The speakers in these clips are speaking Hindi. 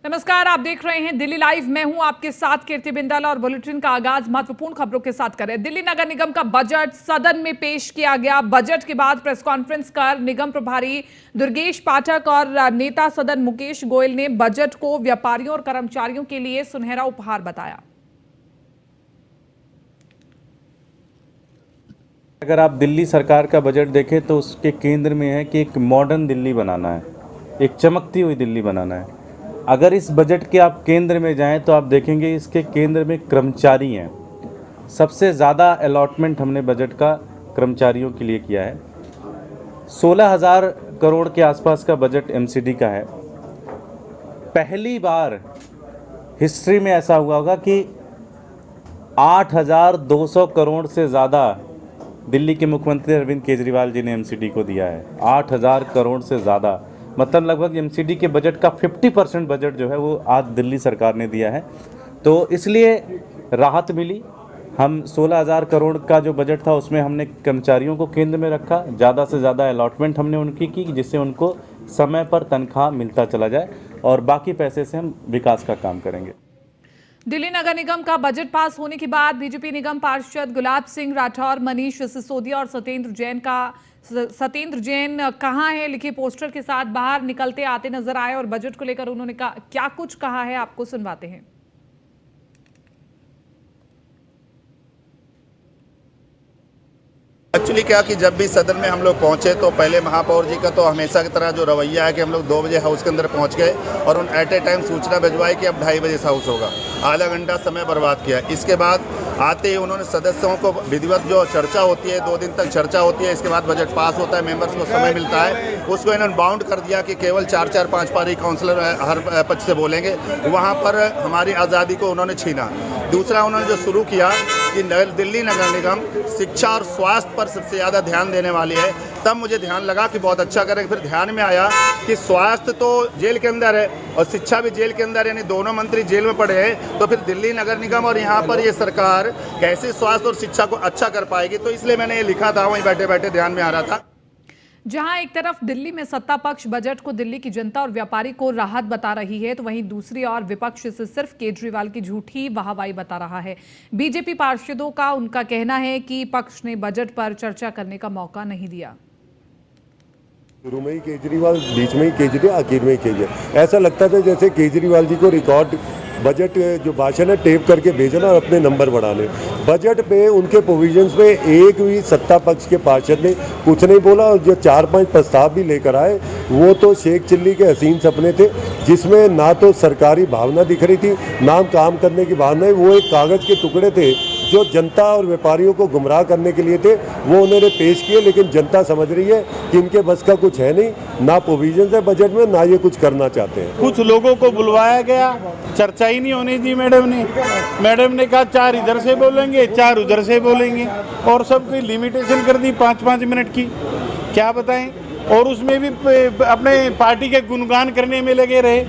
नमस्कार, आप देख रहे हैं दिल्ली लाइव। मैं हूं आपके साथ कीर्ति बिंदल और बुलेटिन का आगाज महत्वपूर्ण खबरों के साथ करें। दिल्ली नगर निगम का बजट सदन में पेश किया गया। बजट के बाद प्रेस कॉन्फ्रेंस कर निगम प्रभारी दुर्गेश पाठक और नेता सदन मुकेश गोयल ने बजट को व्यापारियों और कर्मचारियों के लिए सुनहरा उपहार बताया। अगर आप दिल्ली सरकार का बजट देखें तो उसके केंद्र में है कि एक मॉडर्न दिल्ली बनाना है, एक चमकती हुई दिल्ली बनाना है। अगर इस बजट के आप केंद्र में जाएं तो आप देखेंगे इसके केंद्र में कर्मचारी हैं। सबसे ज़्यादा अलॉटमेंट हमने बजट का कर्मचारियों के लिए किया है। 16,000 करोड़ के आसपास का बजट एमसीडी का है। पहली बार हिस्ट्री में ऐसा हुआ होगा कि 8,200 करोड़ से ज़्यादा दिल्ली के मुख्यमंत्री अरविंद केजरीवाल जी ने एमसीडी को दिया है। 8,000 करोड़ से ज़्यादा, मतलब लगभग एमसीडी के बजट का 50% बजट जो है वो आज दिल्ली सरकार ने दिया है। तो इसलिए राहत मिली। हम 16,000 करोड़ का जो बजट था उसमें हमने कर्मचारियों को केंद्र में रखा। ज़्यादा से ज़्यादा अलॉटमेंट हमने उनकी की जिससे उनको समय पर तनख्वाह मिलता चला जाए और बाकी पैसे से हम विकास का काम करेंगे। दिल्ली नगर निगम का बजट पास होने के बाद बीजेपी निगम पार्षद गुलाब सिंह राठौर, मनीष सिसोदिया और सत्येंद्र जैन कहां है लिखे पोस्टर के साथ बाहर निकलते आते नजर आए और बजट को लेकर उन्होंने क्या कुछ कहा है, आपको सुनवाते हैं। एक्चुअली क्या कि जब भी सदन में हम लोग पहुंचे तो पहले महापौर जी का तो हमेशा की तरह जो रवैया है कि हम लोग 2 बजे हाउस के अंदर पहुंच गए और उन एट ए टाइम सूचना भिजवाई कि अब 2:30 बजे से हाउस होगा। आधा घंटा समय बर्बाद किया। इसके बाद आते ही उन्होंने सदस्यों को विधिवत जो चर्चा होती है, 2 दिन तक चर्चा होती है, इसके बाद बजट पास होता है, मेंबर्स को समय मिलता है, उसको इन्होंने बाउंड कर दिया कि केवल 4-4, 5 पारी काउंसलर हर पक्ष से बोलेंगे। वहाँ पर हमारी आज़ादी को उन्होंने छीना। दूसरा उन्होंने जो शुरू किया कि दिल्ली नगर निगम शिक्षा और स्वास्थ्य पर सबसे ज़्यादा ध्यान देने वाली है, तब मुझे ध्यान लगा कि बहुत अच्छा करें। फिर ध्यान में आया कि स्वास्थ्य तो जेल के अंदर है और शिक्षा भी जेल के अंदर, यानी दोनों मंत्री जेल में पड़े हैं, तो फिर दिल्ली नगर निगम और यहाँ पर ये सरकार कैसे स्वास्थ्य और शिक्षा को अच्छा कर पाएगी। तो इसलिए मैंने ये लिखा था, वहीं बैठे बैठे ध्यान में आ रहा था। जहां एक तरफ दिल्ली में सत्ता पक्ष बजट को दिल्ली की जनता और व्यापारी को राहत बता रही है, तो वहीं दूसरी ओर विपक्ष इसे सिर्फ केजरीवाल की झूठी वाहवाही बता रहा है। बीजेपी पार्षदों का उनका कहना है कि पक्ष ने बजट पर चर्चा करने का मौका नहीं दिया। शुरू में ही केजरीवाल, बीच में ही केजरीवाल, आखिर में ही केजरीवाल। ऐसा लगता था जैसे केजरीवाल जी को रिकॉर्ड बजट जो भाषण है टेप करके भेजना और अपने नंबर बढ़ाने। बजट पे उनके प्रोविजंस में एक भी सत्ता पक्ष के पार्षद ने कुछ नहीं बोला और जो 4-5 प्रस्ताव भी लेकर आए वो तो शेख चिल्ली के हसीन सपने थे, जिसमें ना तो सरकारी भावना दिख रही थी ना काम करने की भावना। वो एक कागज़ के टुकड़े थे जो जनता और व्यापारियों को गुमराह करने के लिए थे, वो उन्होंने पेश किए। लेकिन जनता समझ रही है कि इनके बस का कुछ है नहीं, ना प्रोविजन है बजट में, ना ये कुछ करना चाहते हैं। कुछ लोगों को बुलवाया गया, चर्चा ही नहीं होनी थी। मैडम ने कहा 4 इधर से बोलेंगे, 4 उधर से बोलेंगे और सबकी लिमिटेशन कर दी 5-5 मिनट की। क्या बताएं। और उसमें भी अपने पार्टी के गुणगान करने में लगे रहे,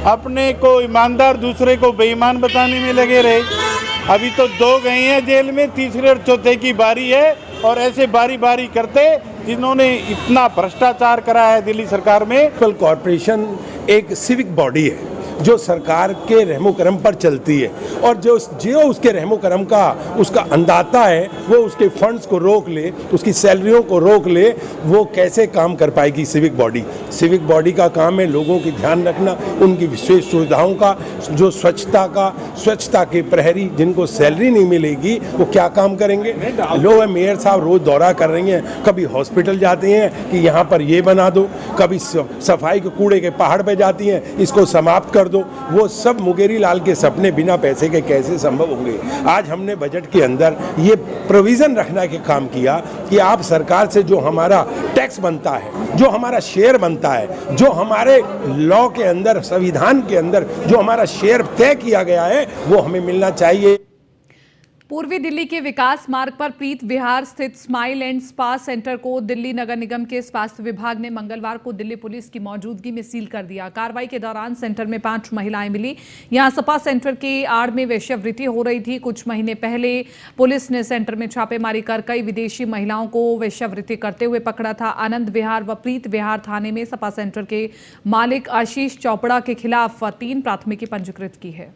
अपने को ईमानदार दूसरे को बेईमान बताने में लगे रहे। अभी तो 2 गए हैं जेल में, तीसरे और चौथे की बारी है और ऐसे बारी बारी करते जिन्होंने इतना भ्रष्टाचार करा है दिल्ली सरकार में। कॉर्पोरेशन एक सिविक बॉडी है जो सरकार के रहमो करम पर चलती है और जो उसके रहमो करम का उसका अंदाता है वो उसके फंड्स को रोक ले, उसकी सैलरियों को रोक ले, वो कैसे काम कर पाएगी सिविक बॉडी। सिविक बॉडी का काम है लोगों की ध्यान रखना, उनकी विशेष सुविधाओं का, जो स्वच्छता के प्रहरी जिनको सैलरी नहीं मिलेगी वो क्या काम करेंगे। लोग मेयर साहब रोज दौरा कर रही हैं, कभी हॉस्पिटल जाते हैं कि यहाँ पर ये बना दो, कभी सफाई के कूड़े के पहाड़ पे जाती हैं, इसको समाप्त कर दो। वो सब मुंगेरी लाल के सपने बिना पैसे के कैसे संभव होंगे। आज हमने बजट के अंदर ये प्रोविजन रखने के काम किया कि आप सरकार से जो हमारा टैक्स बनता है, जो हमारा शेयर बनता है, जो हमारे लॉ के अंदर, संविधान के अंदर जो हमारा शेयर तय किया गया है, वो हमें मिलना चाहिए। पूर्वी दिल्ली के विकास मार्ग पर प्रीत विहार स्थित स्माइल एंड स्पा सेंटर को दिल्ली नगर निगम के स्वास्थ्य विभाग ने मंगलवार को दिल्ली पुलिस की मौजूदगी में सील कर दिया। कार्रवाई के दौरान सेंटर में 5 महिलाएं मिली। यहां स्पा सेंटर की आड़ में वेश्यावृत्ति हो रही थी। कुछ महीने पहले पुलिस ने सेंटर में छापेमारी कर कई विदेशी महिलाओं को वेश्यावृत्ति करते हुए पकड़ा था। आनंद विहार व प्रीत विहार थाने में स्पा सेंटर के मालिक आशीष चोपड़ा के खिलाफ 3 प्राथमिकी पंजीकृत की है।